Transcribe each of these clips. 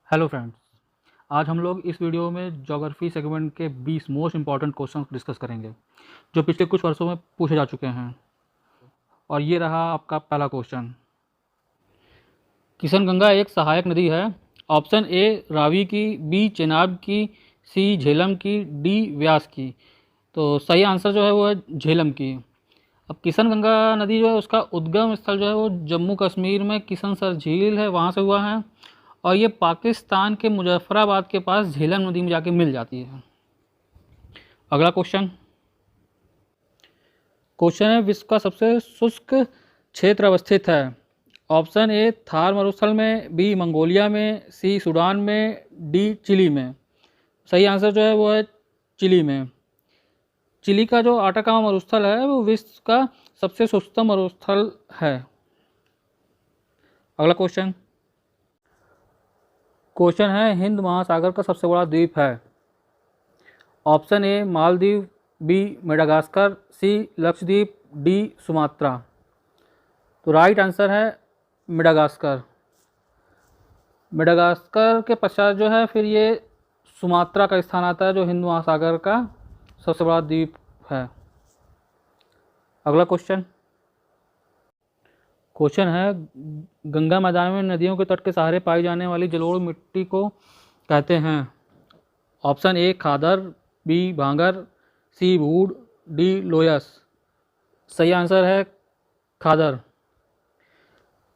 Hello friends, आज हम लोग इस वीडियो में ज्योग्राफी सेगमेंट के 20 मोस्ट इंपॉर्टेंट क्वेश्चन डिस्कस करेंगे जो पिछले कुछ वर्षों में पूछे जा चुके हैं। और ये रहा आपका पहला क्वेश्चन। किशनगंगा एक सहायक नदी है। ऑप्शन ए रावी की, बी चेनाब की, सी झेलम की, डी व्यास की। तो सही आंसर जो है वो है झेलम की। अब किशनगंगा नदी जो है उसका उद्गम स्थल जो है वो जम्मू कश्मीर में किशनसर झील है, वहाँ से हुआ है। और ये पाकिस्तान के मुजफ्फराबाद के पास झेलम नदी में जाके मिल जाती है। अगला क्वेश्चन है विश्व का सबसे शुष्क क्षेत्र अवस्थित है। ऑप्शन ए थार मरुस्थल में, बी मंगोलिया में, सी सूडान में, डी चिली में। सही आंसर जो है वो है चिली में। चिली का जो आटाकामा मरुस्थल है वो विश्व का सबसे शुष्कतम मरुस्थल है। अगला क्वेश्चन है हिंद महासागर का सबसे बड़ा द्वीप है। Option A Maldives, B Madagascar, C Lakshadweep, D Sumatra. तो राइट आंसर है मेडागास्कर। मेडागास्कर के पश्चात जो है फिर ये सुमात्रा का स्थान आता है जो हिंद महासागर का सबसे बड़ा द्वीप है। अगला क्वेश्चन है गंगा मैदान में नदियों के तट के सहारे पाई जाने वाली जलोढ़ मिट्टी को कहते हैं। ऑप्शन ए खादर, बी भांगर, सी भूड, डी लोयस। सही आंसर है खादर।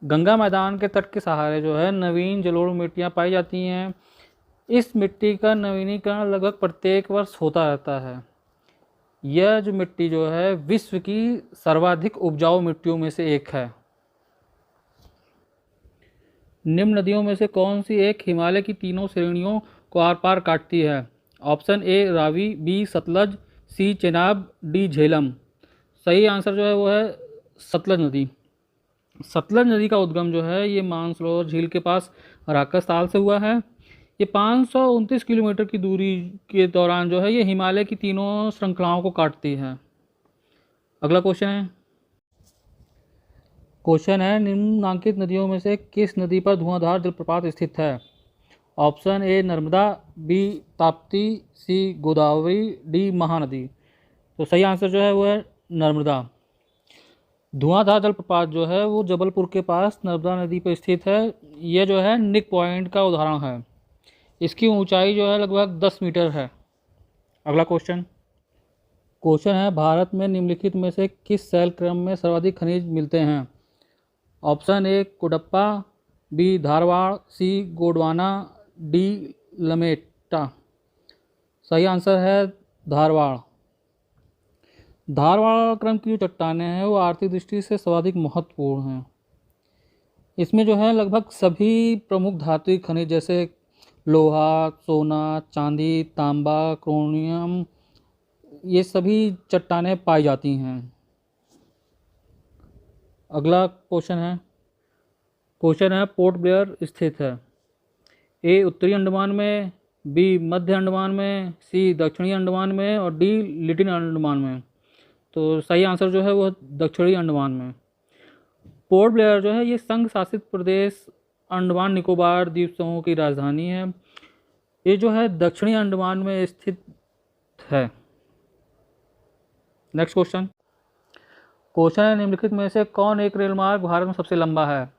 गंगा मैदान के तट के सहारे जो है नवीन जलोढ़ मिट्टियाँ पाई जाती हैं। इस मिट्टी का नवीनीकरण लगभग प्रत्येक वर्ष होता रहता है। यह जो मिट्टी जो है विश्व की सर्वाधिक उपजाऊ मिट्टियों में से एक है। निम्न नदियों में से कौन सी एक हिमालय की तीनों श्रेणियों को आर पार काटती है। Option A Ravi, B Sutlej, C Chenab, D Jhelum. सही आंसर जो है वो है सतलज नदी। सतलज नदी का उद्गम जो है ये मानसरोवर झील के पास अराकस ताल से हुआ है। ये 529 किलोमीटर की दूरी के दौरान जो है ये हिमालय की तीनों श्रृंखलाओं को काटती है। अगला क्वेश्चन है निम्नलिखित नदियों में से किस नदी पर धुआंधार जलप्रपात स्थित है। Option A Narmada, B Tapti, C Godavari, D Mahanadi. तो सही आंसर जो है वो है नर्मदा। धुआंधार जलप्रपात जो है वो जबलपुर के पास नर्मदा नदी पर स्थित है। ये जो है निक पॉइंट का उदाहरण है। इसकी ऊंचाई जो है लगभग 10 मीटर है। अगला क्वेश्चन है भारत में निम्नलिखित में से किस शैल क्रम में सर्वाधिक खनिज मिलते हैं। Option A Cuddapah, B Dharwar, C Gondwana, D Lameta. सही आंसर है धारवाड़। धारवाड़ क्रम की जो चट्टानें हैं वो आर्थिक दृष्टि से सर्वाधिक महत्वपूर्ण हैं। इसमें जो है लगभग सभी प्रमुख धातुई खनिज जैसे लोहा, सोना, चांदी, तांबा, क्रोमियम, ये सभी चट्टानें पाई जाती हैं। अगला क्वेश्चन है पोर्ट ब्लेयर स्थित है। ए उत्तरी अंडमान में, बी मध्य अंडमान में, सी दक्षिणी अंडमान में और डी लिटिल अंडमान में। तो सही आंसर जो है वो दक्षिणी अंडमान में। पोर्ट ब्लेयर जो है ये संघ शासित प्रदेश अंडमान निकोबार द्वीप समूह की राजधानी है। ये जो है दक्षिणी अंडमान में स्थित है। नेक्स्ट क्वेश्चन है निम्नलिखित में से कौन एक रेल मार्ग भारत में सबसे लंबा है।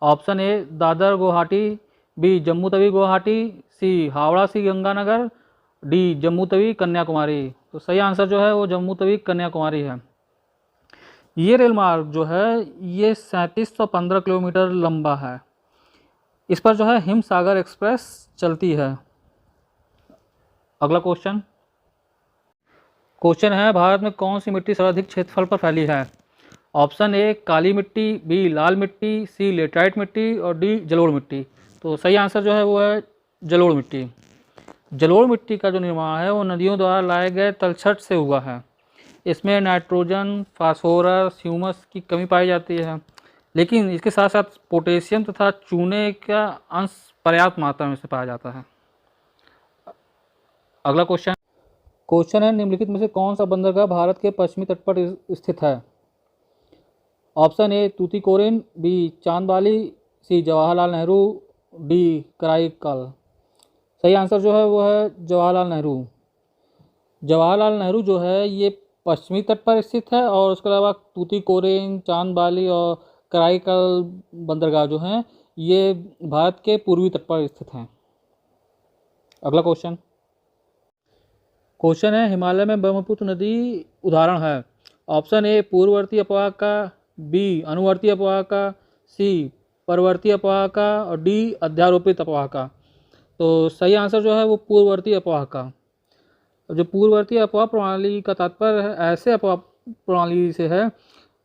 Option A Dadar Guwahati, B Jammu Tawi Guwahati, C Howrah Sri Ganganagar, D Jammu Tawi Kanyakumari. तो सही आंसर जो है वो जम्मू तवी कन्याकुमारी है। ये रेल मार्ग जो है ये 3715 किलोमीटर लंबा है। इस पर जो है हिमसागर एक्सप्रेस चलती है। अगला क्वेश्चन है भारत में कौन सी मिट्टी सर्वाधिक क्षेत्रफल पर फैली है। ऑप्शन ए काली मिट्टी, बी लाल मिट्टी, सी लेटराइट मिट्टी और डी जलोढ़ मिट्टी। तो सही आंसर जो है वो है जलोढ़ मिट्टी। जलोढ़ मिट्टी का जो निर्माण है वो नदियों द्वारा लाए गए तलछट से हुआ है। इसमें नाइट्रोजन, फास्फोरस, ह्यूमस की कमी पाई जाती है, लेकिन इसके साथ साथ पोटेशियम तथा चूने का अंश पर्याप्त मात्रा में से पाया जाता है। अगला क्वेश्चन है निम्नलिखित में से कौन सा बंदरगाह भारत के पश्चिमी तट पर स्थित है। Option A Tuticorin, B Chandbali, C Jawaharlal Nehru, D Karaikal. सही आंसर जो है वो है जवाहरलाल नेहरू। जवाहरलाल नेहरू जो है ये पश्चिमी तट पर स्थित है, और उसके अलावा तूतीकोरिन, चांदबाली और कराईकल बंदरगाह जो हैं ये भारत के पूर्वी तट पर स्थित हैं। अगला क्वेश्चन है हिमालय में ब्रह्मपुत्र नदी उदाहरण है। ऑप्शन ए पूर्ववर्ती अपवाह का, बी अनुवर्ती अपवाह का, सी परवर्ती अपवाह का और डी अध्यारोपित अपवाह का। तो सही आंसर जो है वो पूर्ववर्ती अपवाह का। अब जो पूर्ववर्ती अपवाह प्रणाली का तात्पर्य है ऐसे अपवाह प्रणाली से है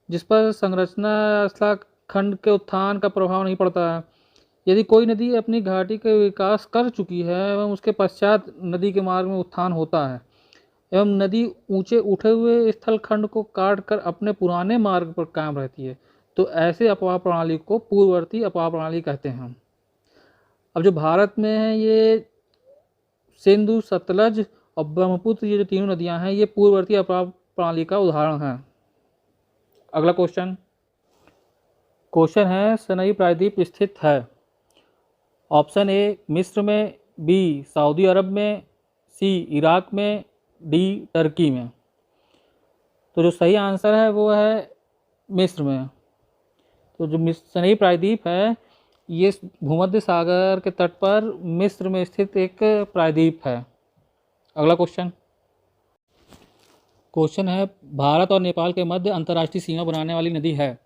जिस पर संरचना स्थला खंड के उत्थान का प्रभाव नहीं पड़ता है। यदि कोई नदी अपनी घाटी का विकास कर चुकी है एवं उसके पश्चात नदी के मार्ग में उत्थान होता है एवं नदी ऊंचे उठे हुए स्थल खंड को काट कर अपने पुराने मार्ग पर कायम रहती है, तो ऐसे अपवाह प्रणाली को पूर्ववर्ती अपवाह प्रणाली कहते हैं। अब जो भारत में है ये सिंधु, सतलज और ब्रह्मपुत्र, ये जो तीनों नदियां हैं ये पूर्ववर्ती अपवाह प्रणाली का उदाहरण है। अगला क्वेश्चन है सनई प्रायद्वीप स्थित है। ऑप्शन ए मिस्र में, बी सऊदी अरब में, सी इराक में, डी टर्की में। तो जो सही आंसर है वो है मिस्र में। तो जो सनई प्रायद्वीप है ये भूमध्य सागर के तट पर मिस्र में स्थित एक प्रायद्वीप है। अगला क्वेश्चन है भारत और नेपाल के मध्य अंतर्राष्ट्रीय सीमा बनाने वाली नदी है।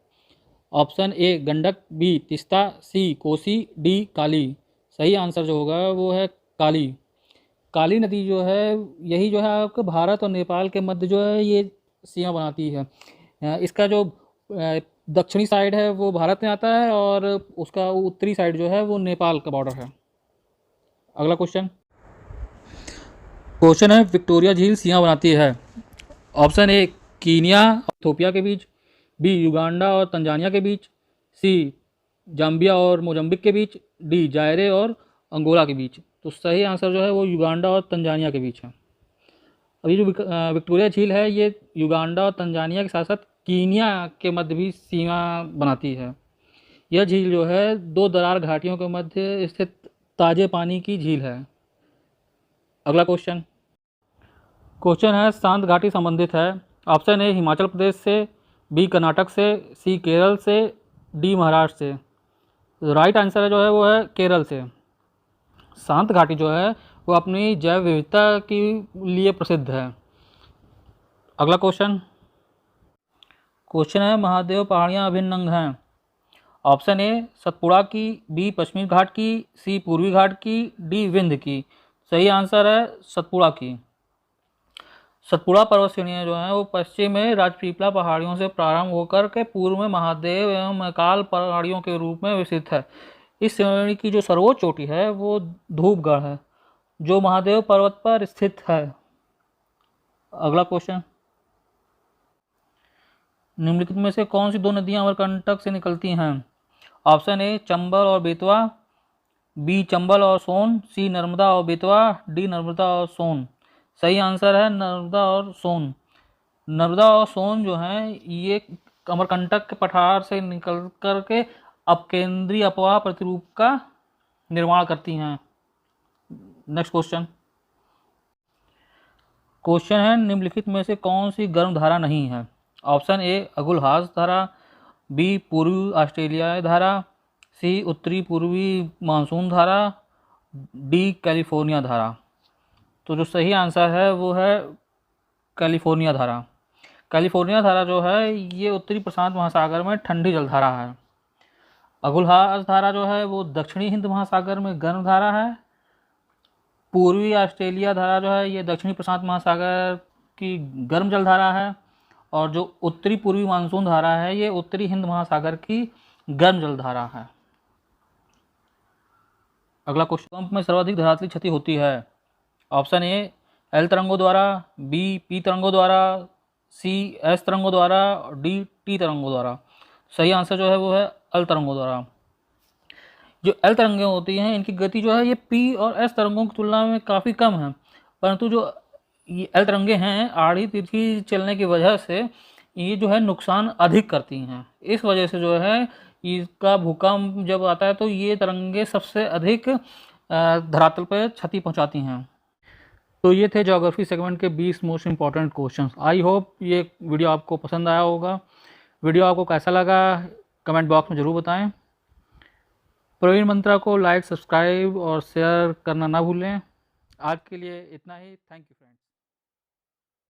Option A Gandak, B Teesta, C Kosi, D Kali. सही आंसर जो होगा वो है काली। काली नदी जो है यही जो है आपके भारत और नेपाल के मध्य जो है ये सीमा बनाती है। इसका जो दक्षिणी साइड है वो भारत में आता है और उसका उत्तरी साइड जो है वो नेपाल का बॉर्डर है। अगला क्वेश्चन है विक्टोरिया झील सीमा बनाती है। ऑप्शन ए कीनिया और इथोपिया के बीच, बी युगांडा और तंजानिया के बीच, सी जाम्बिया और मोजम्बिक के बीच, डी जायरे और अंगोला के बीच। तो सही आंसर जो है वो युगांडा और तंजानिया के बीच है। अभी जो विक्टोरिया झील है ये युगांडा और तंजानिया के साथ साथ कीनिया के मध्य भी सीमा बनाती है। यह झील जो है दो दरार घाटियों के मध्य स्थित ताजे पानी की झील है। अगला क्वेश्चन है शांत घाटी संबंधित है। ऑप्शन ए हिमाचल प्रदेश से, बी कर्नाटक से, सी केरल से, डी महाराष्ट्र से। तो राइट आंसर है जो है वो है केरल से। शांत घाटी जो है वो अपनी जैव विविधता के लिए प्रसिद्ध है। अगला क्वेश्चन है महादेव पहाड़ियाँ अभिन्न अंग हैं। ऑप्शन ए सतपुड़ा की, बी पश्चिमी घाट की, सी पूर्वी घाट की, डी विंध्य की। सही आंसर है सतपुड़ा की। सतपुड़ा पर्वत श्रेणियाँ जो हैं वो पश्चिम में राजपीपला पहाड़ियों से प्रारंभ होकर के पूर्व में महादेव एवं महाकाल पहाड़ियों के रूप में विस्तृत है। इस श्रेणी की जो सर्वोच्च चोटी है वो धूपगढ़ है जो महादेव पर्वत पर स्थित है। अगला क्वेश्चन निम्नलिखित में से कौन सी दो नदियां अमरकंटक से निकलती हैं। ऑप्शन ए चंबल और बेतवा, बी चंबल और सोन, सी नर्मदा और बेतवा, डी नर्मदा और सोन। सही आंसर है नर्मदा और सोन। नर्मदा और सोन जो हैं ये अमरकंटक के पठार से निकल कर के अपकेंद्रीय अपवाह प्रतिरूप का निर्माण करती हैं। नेक्स्ट क्वेश्चन है निम्नलिखित में से कौन सी गर्म धारा नहीं है। ऑप्शन ए अगुलहास धारा, बी पूर्वी ऑस्ट्रेलियाई धारा, सी उत्तरी पूर्वी मानसून धारा, डी कैलिफोर्निया धारा। तो जो सही आंसर है वो है कैलिफोर्निया धारा। कैलिफोर्निया धारा जो है ये उत्तरी प्रशांत महासागर में ठंडी जलधारा है। अगुलहास धारा जो है वो दक्षिणी हिंद महासागर में गर्म धारा है। पूर्वी ऑस्ट्रेलिया धारा जो है ये दक्षिणी प्रशांत महासागर की गर्म जलधारा है। और जो उत्तरी पूर्वी मानसून धारा है ये उत्तरी हिंद महासागर की गर्म जलधारा है। अगला क्वेश्चन भूकंप में सर्वाधिक धरातली क्षति होती है। ऑप्शन ए एल तरंगों द्वारा, बी पी तरंगों द्वारा, सी एस तरंगों द्वारा, डी टी तरंगों द्वारा। सही आंसर जो है वो है एल तरंगों द्वारा। जो एल तरंगें होती हैं इनकी गति जो है ये पी और एस तरंगों की तुलना में काफ़ी कम है, परंतु जो ये एल तरंगें हैं आड़ी तिरछी चलने की वजह से ये जो है नुकसान अधिक करती हैं। इस वजह से जो है इसका भूकंप जब आता है तो ये तरंगे सबसे अधिक धरातल पर क्षति पहुंचाती हैं। तो ये थे ज्योग्राफी सेगमेंट के 20 most important questions. I hope ये वीडियो आपको पसंद आया होगा। वीडियो आपको कैसा लगा कमेंट बॉक्स में ज़रूर बताएं। प्रवीण मंत्रा को लाइक, सब्सक्राइब और शेयर करना ना भूलें। आज के लिए इतना ही। Thank you friends.